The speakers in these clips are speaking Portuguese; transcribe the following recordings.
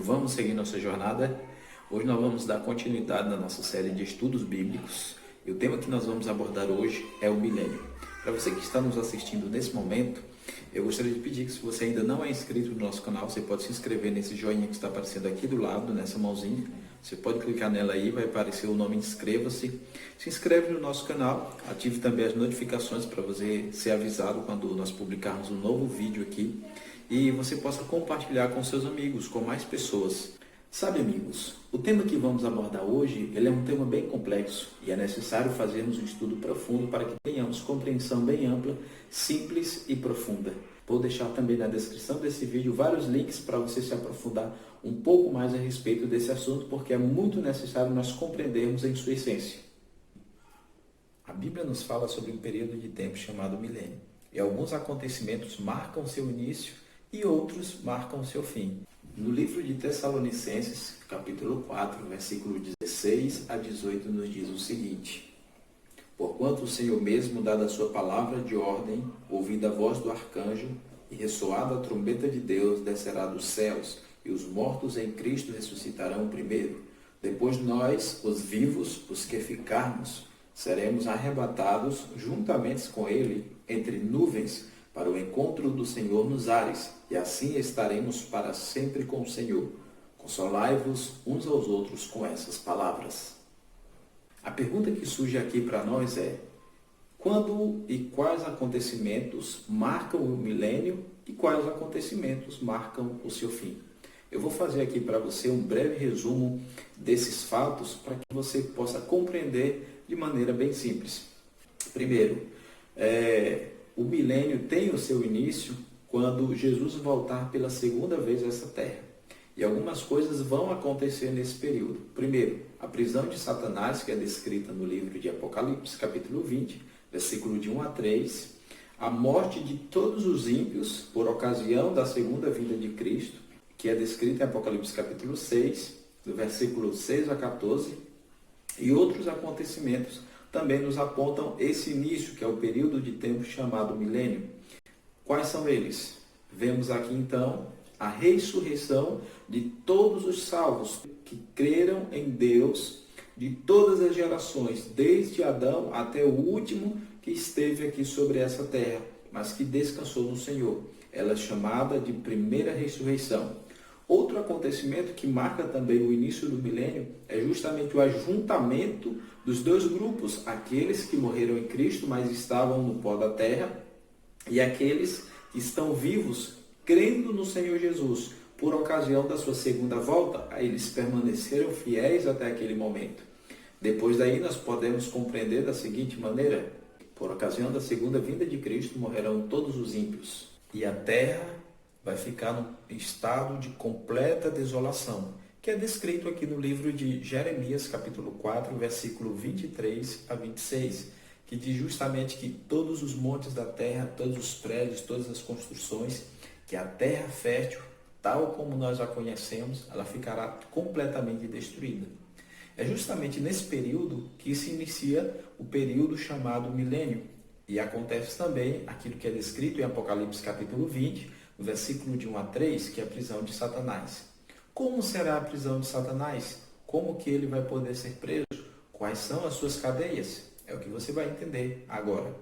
Vamos seguir nossa jornada. Hoje nós vamos dar continuidade na nossa série de estudos bíblicos. E o tema que nós vamos abordar hoje é o milênio. Para você que está nos assistindo nesse momento, eu gostaria de pedir que, se você ainda não é inscrito no nosso canal, você pode se inscrever nesse joinha que está aparecendo aqui do lado, nessa mãozinha. Você pode clicar nela aí, vai aparecer o nome Inscreva-se. Se inscreve no nosso canal, ative também as notificações para você ser avisado quando nós publicarmos um novo vídeo aqui. E você possa compartilhar com seus amigos, com mais pessoas. Sabe, amigos, o tema que vamos abordar hoje, ele é um tema bem complexo e é necessário fazermos um estudo profundo para que tenhamos compreensão bem ampla, simples e profunda. Vou deixar também na descrição desse vídeo vários links para você se aprofundar um pouco mais a respeito desse assunto, porque é muito necessário nós compreendermos em sua essência. A Bíblia nos fala sobre um período de tempo chamado milênio, e alguns acontecimentos marcam seu início e outros marcam seu fim. No livro de Tessalonicenses, capítulo 4, versículo 16 a 18, nos diz o seguinte: Porquanto o Senhor mesmo, dada a sua palavra de ordem, ouvida a voz do arcanjo e ressoada a trombeta de Deus, descerá dos céus, e os mortos em Cristo ressuscitarão primeiro. Depois nós, os vivos, os que ficarmos, seremos arrebatados juntamente com ele entre nuvens, para o encontro do Senhor nos ares, e assim estaremos para sempre com o Senhor. Consolai-vos uns aos outros com essas palavras. A pergunta que surge aqui para nós é: quando e quais acontecimentos marcam o milênio e quais acontecimentos marcam o seu fim? Eu vou fazer aqui para você um breve resumo desses fatos para que você possa compreender de maneira bem simples. Primeiro, o milênio tem o seu início quando Jesus voltar pela segunda vez a essa terra. E algumas coisas vão acontecer nesse período. Primeiro, a prisão de Satanás, que é descrita no livro de Apocalipse, capítulo 20, versículo de 1 a 3. A morte de todos os ímpios por ocasião da segunda vinda de Cristo, que é descrita em Apocalipse, capítulo 6, do versículo 6 a 14. E outros acontecimentos também nos apontam esse início, que é o período de tempo chamado milênio. Quais são eles? Vemos aqui então a ressurreição de todos os salvos que creram em Deus de todas as gerações, desde Adão até o último que esteve aqui sobre essa terra, mas que descansou no Senhor. Ela é chamada de primeira ressurreição. Outro acontecimento que marca também o início do milênio é justamente o ajuntamento dos dois grupos, aqueles que morreram em Cristo, mas estavam no pó da terra, e aqueles que estão vivos, crendo no Senhor Jesus. Por ocasião da sua segunda volta, eles permaneceram fiéis até aquele momento. Depois daí nós podemos compreender da seguinte maneira: por ocasião da segunda vinda de Cristo, morrerão todos os ímpios, e a terra vai ficar num estado de completa desolação, que é descrito aqui no livro de Jeremias, capítulo 4, versículo 23 a 26, que diz justamente que todos os montes da terra, todos os prédios, todas as construções, que a terra fértil, tal como nós a conhecemos, ela ficará completamente destruída. É justamente nesse período que se inicia o período chamado milênio, e acontece também aquilo que é descrito em Apocalipse, capítulo 20, no versículo de 1 a 3, que é a prisão de Satanás. Como será a prisão de Satanás? Como que ele vai poder ser preso? Quais são as suas cadeias? É o que você vai entender agora.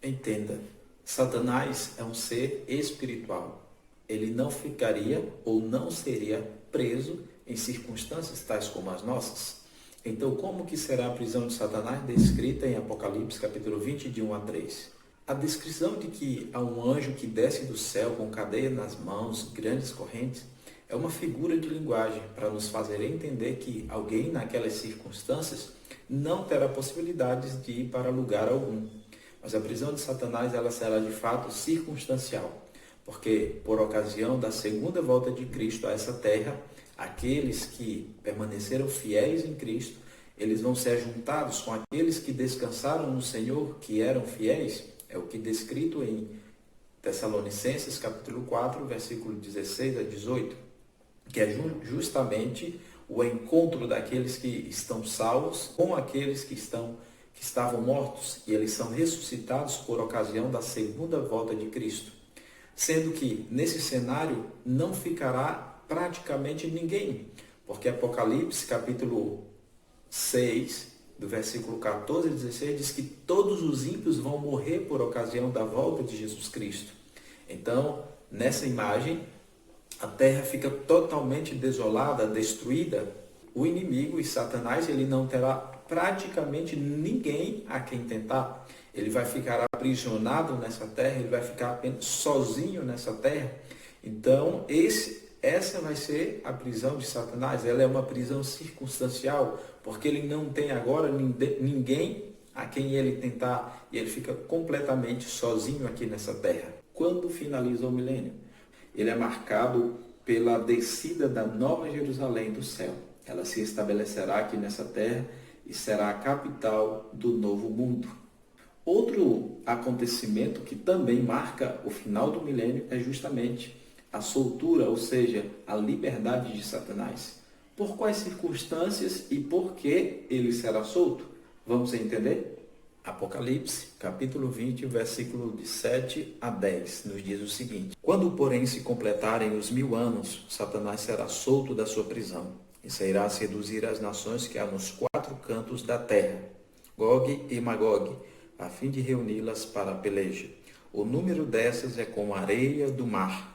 Entenda, Satanás é um ser espiritual. Ele não ficaria ou não seria preso em circunstâncias tais como as nossas. Então, como que será a prisão de Satanás descrita em Apocalipse, capítulo 20, de 1 a 3? A descrição de que há um anjo que desce do céu com cadeia nas mãos, grandes correntes, é uma figura de linguagem para nos fazer entender que alguém naquelas circunstâncias não terá possibilidades de ir para lugar algum. Mas a prisão de Satanás, ela será de fato circunstancial, porque por ocasião da segunda volta de Cristo a essa terra, aqueles que permaneceram fiéis em Cristo, eles vão ser juntados com aqueles que descansaram no Senhor, que eram fiéis. É o que é descrito em Tessalonicenses, capítulo 4, versículo 16 a 18, que é justamente o encontro daqueles que estão salvos com aqueles que estavam mortos, e eles são ressuscitados por ocasião da segunda volta de Cristo. Sendo que, nesse cenário, não ficará praticamente ninguém, porque Apocalipse capítulo 6, do versículo 14 a 16, diz que todos os ímpios vão morrer por ocasião da volta de Jesus Cristo. Então, nessa imagem, a terra fica totalmente desolada, destruída. O inimigo e Satanás, ele não terá praticamente ninguém a quem tentar. Ele vai ficar aprisionado nessa terra, ele vai ficar apenas sozinho nessa terra. Então, essa vai ser a prisão de Satanás. Ela é uma prisão circunstancial, porque ele não tem agora ninguém a quem ele tentar, e ele fica completamente sozinho aqui nessa terra. Quando finaliza o milênio? Ele é marcado pela descida da Nova Jerusalém do céu. Ela se estabelecerá aqui nessa terra e será a capital do novo mundo. Outro acontecimento que também marca o final do milênio é justamente a soltura, ou seja, a liberdade de Satanás. Por quais circunstâncias e por que ele será solto? Vamos entender? Apocalipse, capítulo 20, versículo de 7 a 10, nos diz o seguinte: Quando, porém, se completarem os 1000 anos, Satanás será solto da sua prisão e sairá a seduzir as nações que há nos 4 cantos da terra, Gog e Magog, a fim de reuni-las para a peleja. O número dessas é como a areia do mar.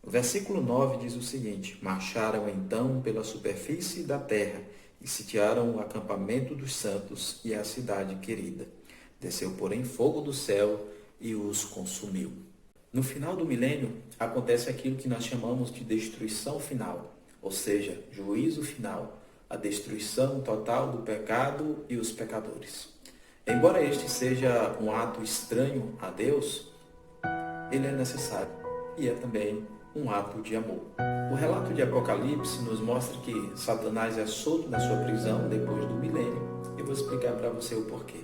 O versículo 9 diz o seguinte: Marcharam então pela superfície da terra e sitiaram o acampamento dos santos e a cidade querida. Desceu, porém, fogo do céu e os consumiu. No final do milênio, acontece aquilo que nós chamamos de destruição final, ou seja, juízo final, a destruição total do pecado e os pecadores. Embora este seja um ato estranho a Deus, ele é necessário e é também um ato de amor. O relato de Apocalipse nos mostra que Satanás é solto da sua prisão depois do milênio. Eu vou explicar para você o porquê.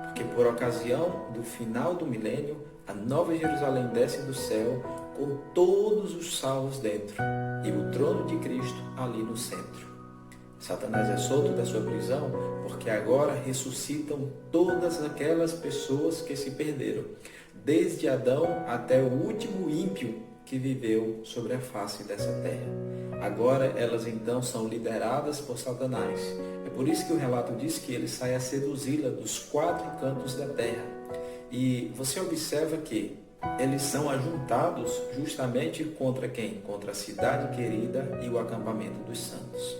Porque por ocasião do final do milênio, a Nova Jerusalém desce do céu com todos os salvos dentro e o trono de Cristo ali no centro. Satanás é solto da sua prisão porque agora ressuscitam todas aquelas pessoas que se perderam, desde Adão até o último ímpio que viveu sobre a face dessa terra. Agora elas então são lideradas por Satanás. É por isso que o relato diz que ele sai a seduzi-la dos 4 cantos da terra. E você observa que eles são ajuntados justamente contra quem? Contra a cidade querida e o acampamento dos santos.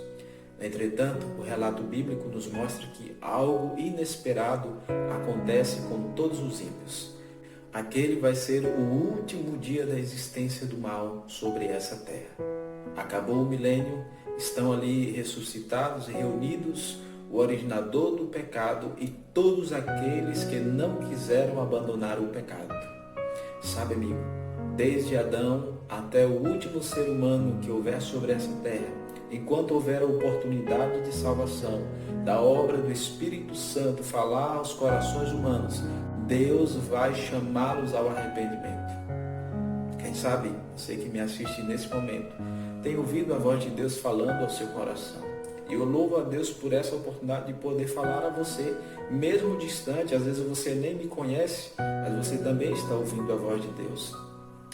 Entretanto, o relato bíblico nos mostra que algo inesperado acontece com todos os ímpios. Aquele vai ser o último dia da existência do mal sobre essa terra. Acabou o milênio, estão ali ressuscitados e reunidos o originador do pecado e todos aqueles que não quiseram abandonar o pecado. Sabe, amigo, desde Adão até o último ser humano que houver sobre essa terra, enquanto houver a oportunidade de salvação, da obra do Espírito Santo falar aos corações humanos, Deus vai chamá-los ao arrependimento. Quem sabe, você que me assiste nesse momento, tem ouvido a voz de Deus falando ao seu coração. E eu louvo a Deus por essa oportunidade de poder falar a você, mesmo distante. Às vezes você nem me conhece, mas você também está ouvindo a voz de Deus.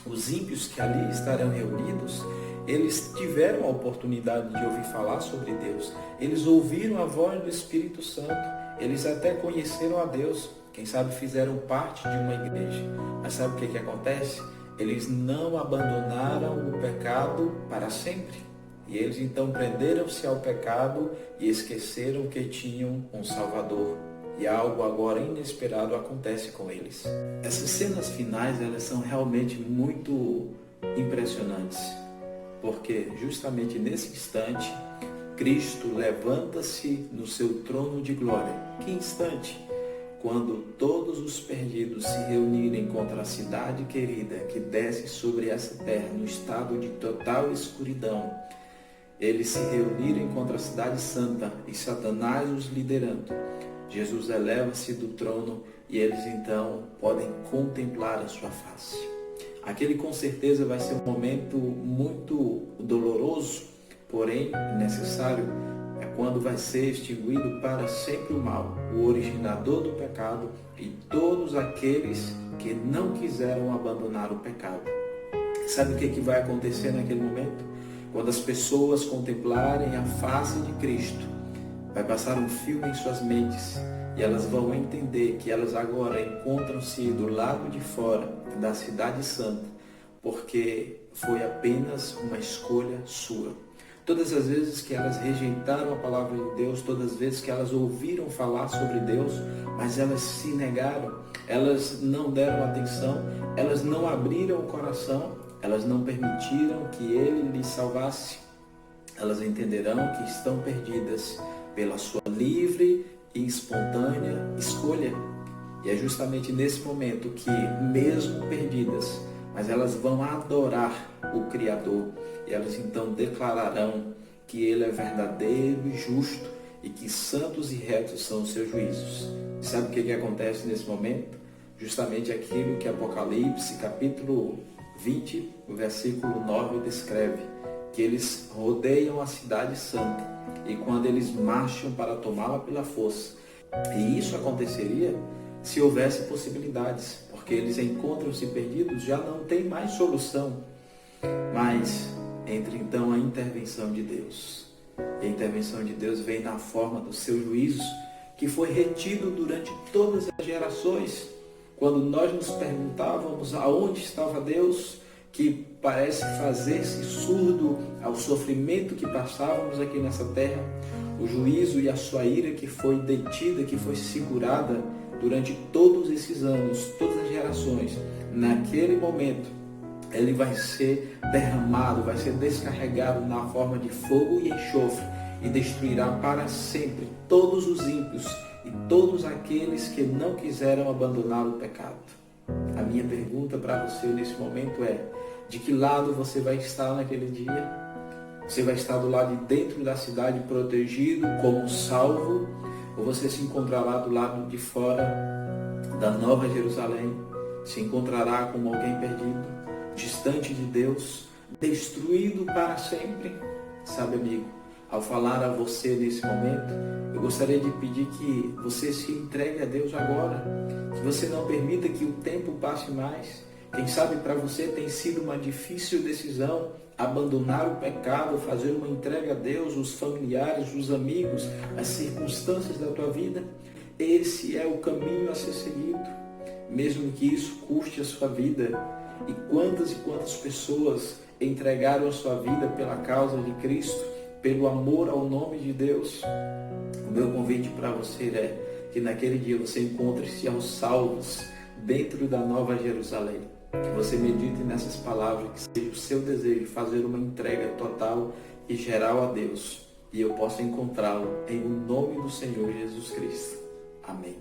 Os ímpios que ali estarão reunidos, eles tiveram a oportunidade de ouvir falar sobre Deus. Eles ouviram a voz do Espírito Santo. Eles até conheceram a Deus. Quem sabe fizeram parte de uma igreja. Mas sabe o que acontece? Eles não abandonaram o pecado para sempre. E eles então prenderam-se ao pecado e esqueceram que tinham um Salvador. E algo agora inesperado acontece com eles. Essas cenas finais, elas são realmente muito impressionantes. Porque justamente nesse instante, Cristo levanta-se no seu trono de glória. Que instante? Quando todos os perdidos se reunirem contra a cidade querida que desce sobre essa terra no estado de total escuridão, eles se reunirem contra a cidade santa e Satanás os liderando, Jesus eleva-se do trono e eles então podem contemplar a sua face. Aquele com certeza vai ser um momento muito doloroso, porém necessário. É quando vai ser extinguido para sempre o mal, o originador do pecado e todos aqueles que não quiseram abandonar o pecado. Sabe o que vai acontecer naquele momento? Quando as pessoas contemplarem a face de Cristo, vai passar um filme em suas mentes e elas vão entender que elas agora encontram-se do lado de fora da cidade santa, porque foi apenas uma escolha sua. Todas as vezes que elas rejeitaram a palavra de Deus, todas as vezes que elas ouviram falar sobre Deus, mas elas se negaram, elas não deram atenção, elas não abriram o coração, elas não permitiram que Ele lhes salvasse, elas entenderão que estão perdidas pela sua livre e espontânea escolha. E é justamente nesse momento que, mesmo perdidas, mas elas vão adorar o Criador, e elas então declararão que Ele é verdadeiro e justo, e que santos e retos são os seus juízos. E sabe o que acontece nesse momento? Justamente aquilo que Apocalipse, capítulo 20, o versículo 9 descreve, que eles rodeiam a cidade santa, e quando eles marcham para tomá-la pela força, e isso aconteceria se houvesse possibilidades, porque eles encontram-se perdidos, já não tem mais solução. Mas entra então a intervenção de Deus. E a intervenção de Deus vem na forma dos seus juízos, que foi retido durante todas as gerações. Quando nós nos perguntávamos aonde estava Deus, que parece fazer-se surdo ao sofrimento que passávamos aqui nessa terra, o juízo e a sua ira que foi detida, que foi segurada durante todos esses anos, todas as gerações, naquele momento, ele vai ser derramado, vai ser descarregado na forma de fogo e enxofre, e destruirá para sempre todos os ímpios e todos aqueles que não quiseram abandonar o pecado. A minha pergunta para você nesse momento é: de que lado você vai estar naquele dia? Você vai estar do lado de dentro da cidade protegido como salvo, ou você se encontrará do lado de fora da Nova Jerusalém, se encontrará como alguém perdido, distante de Deus, destruído para sempre? Sabe, amigo, ao falar a você nesse momento, eu gostaria de pedir que você se entregue a Deus agora, que você não permita que o tempo passe mais. Quem sabe para você tem sido uma difícil decisão abandonar o pecado, fazer uma entrega a Deus, os familiares, os amigos, as circunstâncias da tua vida. Esse é o caminho a ser seguido, mesmo que isso custe a sua vida. E quantas pessoas entregaram a sua vida pela causa de Cristo, pelo amor ao nome de Deus. O meu convite para você é que naquele dia você encontre-se aos salvos dentro da Nova Jerusalém. Que você medite nessas palavras, que seja o seu desejo fazer uma entrega total e geral a Deus, e eu possa encontrá-lo em nome do Senhor Jesus Cristo. Amém.